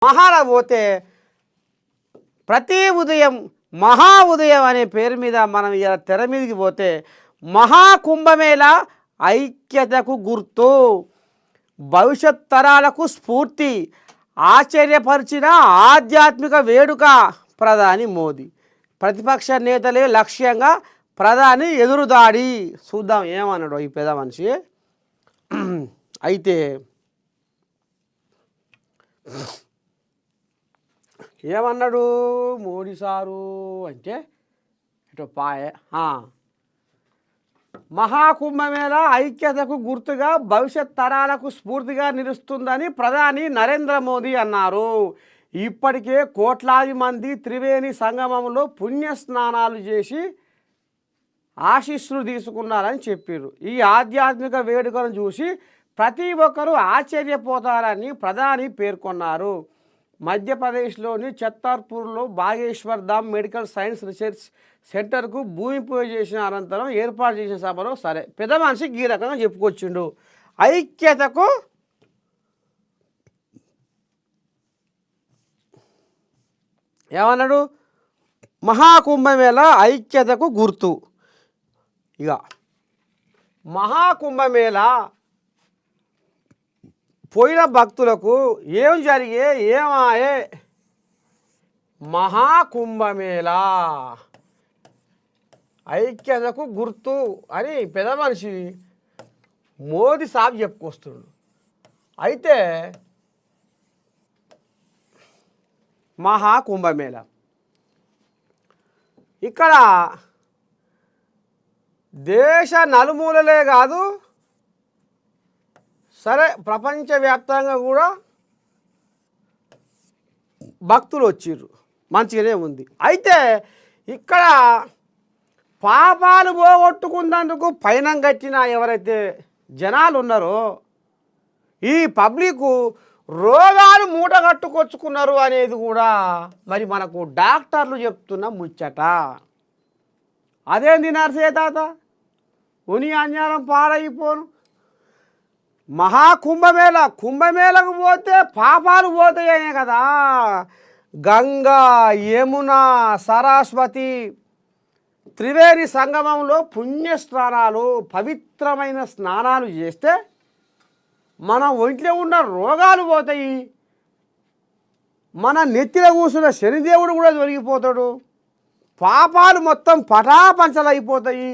మహాల పోతే ప్రతి ఉదయం మహా ఉదయం అనే పేరు మీద మనం ఇలా తెర మీదకి పోతే మహాకుంభమేళ ఐక్యతకు గుర్తు, భవిష్యత్ తరాలకు స్ఫూర్తి, ఆశ్చర్యపరిచిన ఆధ్యాత్మిక వేడుక. ప్రధాని మోదీ ప్రతిపక్ష నేతలే లక్ష్యంగా ప్రధాని ఎదురుదాడి. చూద్దాం ఏమన్నాడు ఈ పెద్ద మనిషి. అయితే ఏమన్నాడు మోడీ సారు అంటే ఇటు పాయే మహాకుంభమేళ ఐక్యతకు గుర్తుగా భవిష్యత్ తరాలకు స్ఫూర్తిగా నిలుస్తుందని ప్రధాని నరేంద్ర మోదీ అన్నారు. ఇప్పటికే కోట్లాది మంది త్రివేణి సంగమంలో పుణ్యస్నానాలు చేసి ఆశీస్సులు తీసుకున్నారని చెప్పారు. ఈ ఆధ్యాత్మిక వేడుకను చూసి ప్రతి ఒక్కరూ ఆశ్చర్యపోతారని ప్రధాని పేర్కొన్నారు. మధ్యప్రదేశ్లోని ఛత్తర్పూర్లో బాగేశ్వర్ ధామ్ మెడికల్ సైన్స్ రీసెర్చ్ సెంటర్కు భూమి పూజ చేసిన అనంతరం ఏర్పాటు చేసిన సభలో సరే పెద్ద మనిషికి ఈ రకంగా చెప్పుకొచ్చిండు. ఐక్యతకు ఏమన్నాడు, మహాకుంభమేళ ఐక్యతకు గుర్తు. ఇక మహాకుంభమేళ పోయిన భక్తులకు ఏం జరిగే ఏమాయే, మహాకుంభమేళ ఐక్యతకు గుర్తు అని పెద్ద మనిషి మోదీ సాబ్ చెప్పుకొస్తున్నాడు. అయితే మహాకుంభమేళ ఇక్కడ దేశ నలుమూలలే కాదు, సరే ప్రపంచవ్యాప్తంగా కూడా భక్తులు వచ్చిర్రు, మంచిగానే ఉంది. అయితే ఇక్కడ పాపాలు పోగొట్టుకున్నందుకు పైనం కట్టిన ఎవరైతే జనాలు ఉన్నారో ఈ పబ్లిక్ రోగాలు మూట కట్టుకొచ్చుకున్నారు అనేది కూడా మరి మనకు డాక్టర్లు చెప్తున్న ముచ్చట. అదేంది నర్సే తాత ఉని అజ్ఞానం పాడైపోను. మహాకుంభమేళ కుంభమేళకు పోతే పాపాలు పోతాయనే కదా. గంగా, యమున, సరస్వతి త్రివేణి సంగమంలో పుణ్యస్నానాలు, పవిత్రమైన స్నానాలు చేస్తే మన ఒంట్లో ఉన్న రోగాలు పోతాయి. మన నెత్తిన కూర్చున్న శనిదేవుడు కూడా దొరికిపోతాడు. పాపాలు మొత్తం పటాపంచలైపోతాయి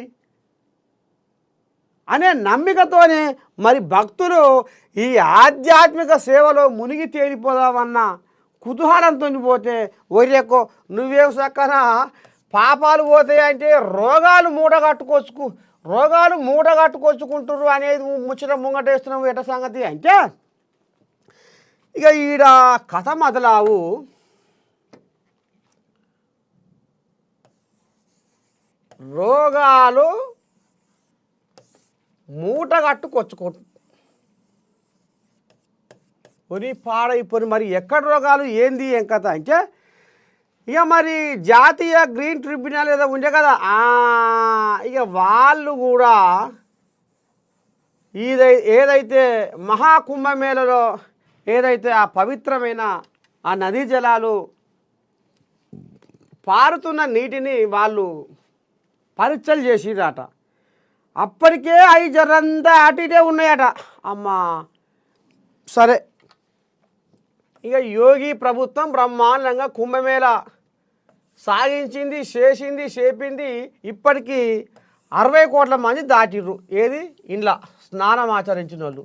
అనే నమ్మికతోనే మరి భక్తులు ఈ ఆధ్యాత్మిక సేవలో మునిగి తేలిపోదామన్న కుతూహలంతో పోతే ఒరేకో నువ్వేం చక్కన పాపాలు పోతాయి అంటే రోగాలు మూట కట్టుకొచ్చుకుంటారు అనేది ముచ్చట ముంగటేస్తున్నావు ఎట సంగతి అంటే ఇక ఈడ కథ మొదలావు. రోగాలు మూట కట్టుకొచ్చుకుంటు కొని పాడైపోయి మరి ఎక్కడ రోగాలు ఏంది ఏం కథ అంటే ఇక మరి జాతీయ గ్రీన్ ట్రిబ్యునల్ ఏదో ఉండే కదా, ఇక వాళ్ళు కూడా ఏదైతే మహాకుంభమేళలో ఏదైతే ఆ పవిత్రమైన ఆ నదీ జలాలు పారుతున్న నీటిని వాళ్ళు పరీక్షలు చేసిరట. అప్పటికే అవి జరంతా అటు ఇటే ఉన్నాయట. అమ్మా సరే ఇక యోగి ప్రభుత్వం బ్రహ్మాండంగా కుంభమేళ సాగించింది, చేపింది. ఇప్పటికీ 60 కోట్ల మంది దాటిర్రు. ఏది ఇంట్లో స్నానం ఆచరించిన వాళ్ళు.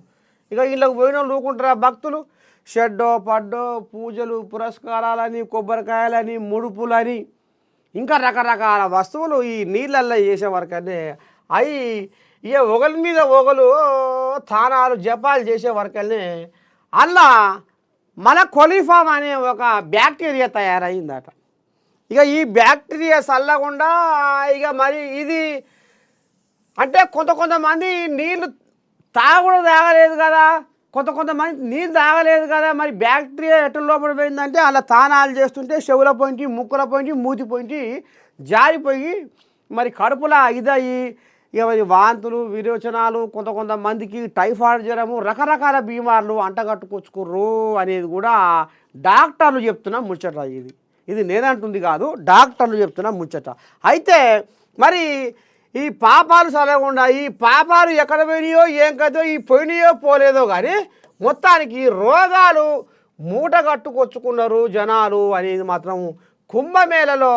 ఇక ఇళ్ళకు పోయిన వాళ్ళు ఊరుకుంటారా భక్తులు? షెడ్డో పడ్డో పూజలు పురస్కారాలని, కొబ్బరికాయలని, ముడుపులని, ఇంకా రకరకాల వస్తువులు ఈ నీళ్ళల్లో చేసే వరకనే అవి ఇక ఒకరి మీద ఒకరు తానాలు జపాలు చేసే వరకనే అలా మన కొలిఫామ్ అనే ఒక బ్యాక్టీరియా తయారైందట. ఇక ఈ బ్యాక్టీరియా చల్లకుండా ఇక మరి ఇది అంటే కొంతమంది నీళ్ళు తాగలేదు కదా, కొంతమంది నీళ్ళు తాగలేదు కదా. మరి బ్యాక్టీరియా ఎట్ల లోపల పోయిందంటే అలా తానాలు చేస్తుంటే చెవుల పోయింటి, ముక్కుల పోయింటి, మూతి పోయింటి జారిపోయి మరి కడుపులో ఇదయ్యి ఇక వాంతులు, విరోచనాలు, కొంతమందికి టైఫాయిడ్ జ్వరము, రకరకాల బీమార్లు అంటగట్టుకొచ్చుకుర్రు అనేది కూడా డాక్టర్లు చెప్తున్న ముచ్చట ఇది. ఇది నేనంటుంది కాదు, డాక్టర్లు చెప్తున్న ముచ్చట. అయితే మరి ఈ పాపాలు చదవకుండా ఈ పాపాలు ఎక్కడ పోయినాయో ఏం కదో ఈ పోయినాయో పోలేదో కానీ మొత్తానికి రోగాలు మూట కట్టుకొచ్చుకున్నారు జనాలు అనేది మాత్రం కుంభమేళలో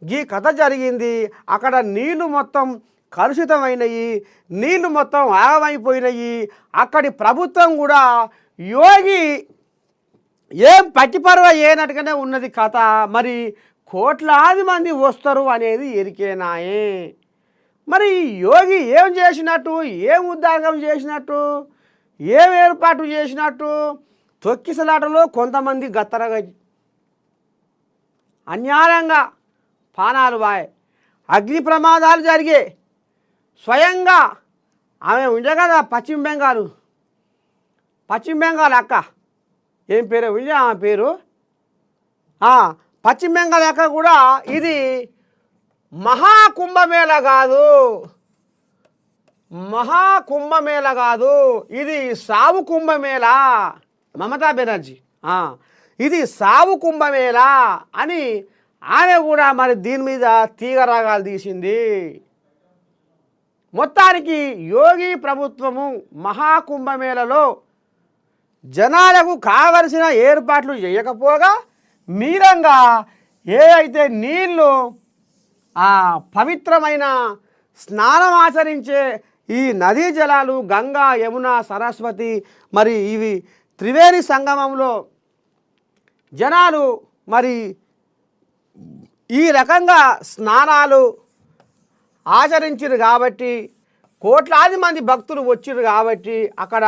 ఈ కథ జరిగింది. అక్కడ నీళ్లు మొత్తం కలుషితమైనవి, నీళ్లు మొత్తం ఆగమైపోయినాయి. అక్కడి ప్రభుత్వం కూడా యోగి ఏం పట్టిపర్వ ఏనట్టుగానే ఉన్నది కథ. మరి కోట్లాది మంది వస్తారు అనేది ఎరికేనాయే. మరి యోగి ఏం చేసినట్టు, ఏం ఉద్యోగం చేసినట్టు, ఏం ఏర్పాటు చేసినట్టు? తొక్కిసలాటలో కొంతమంది గత్తరగా అన్యాయంగా పానాలు బాయ్, అగ్ని ప్రమాదాలు జరిగే. స్వయంగా ఆమె ఉండే కదా పశ్చిమ బెంగాల్ అక్క, ఏం పేరు ఉండే ఆమె పేరు, పశ్చిమ బెంగాల్ అక్క కూడా ఇది మహాకుంభమేళ కాదు, మహాకుంభమేళ కాదు, ఇది సావు కుంభమేళ. మమతా బెనర్జీ ఇది సావు కుంభమేళ అని ఆమె కూడా మరి దీని మీద తీగరాగాలు తీసింది. మొత్తానికి యోగి ప్రభుత్వము మహాకుంభమేళలో జనాలకు కావలసిన ఏర్పాట్లు చేయకపోగా మీరంగా ఏ అయితే నీళ్ళు పవిత్రమైన స్నానం ఆచరించే ఈ నదీ జలాలు గంగా, యమున, సరస్వతి మరి ఇవి త్రివేణి సంగమంలో జనాలు మరి ఈ రకంగా స్నానాలు ఆచరించారు కాబట్టి, కోట్లాది మంది భక్తులు వచ్చారు కాబట్టి అక్కడ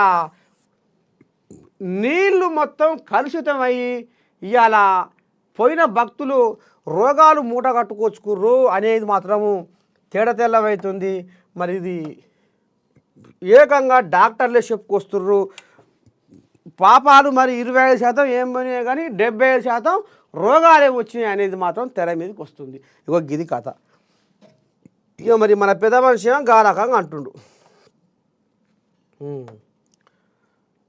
నీళ్లు మొత్తం కలుషితమయ్యి ఇవాళ పోయిన భక్తులు రోగాలు మూట కట్టుకొచ్చుకుర్రు అనేది మాత్రము తెల్లమవుతుంది. మరి ఇది ఏకంగా డాక్టర్లే చెప్పుకొస్తుర్రు. పాపాలు మరి 25% ఏం పోయినాయి కానీ 75% రోగాలే వచ్చినాయి అనేది మాత్రం తెర మీదకి వస్తుంది. ఇగో గిది కథ. ఇక మరి మన పెద్ద మనిషి గారకంగా అంటుండు.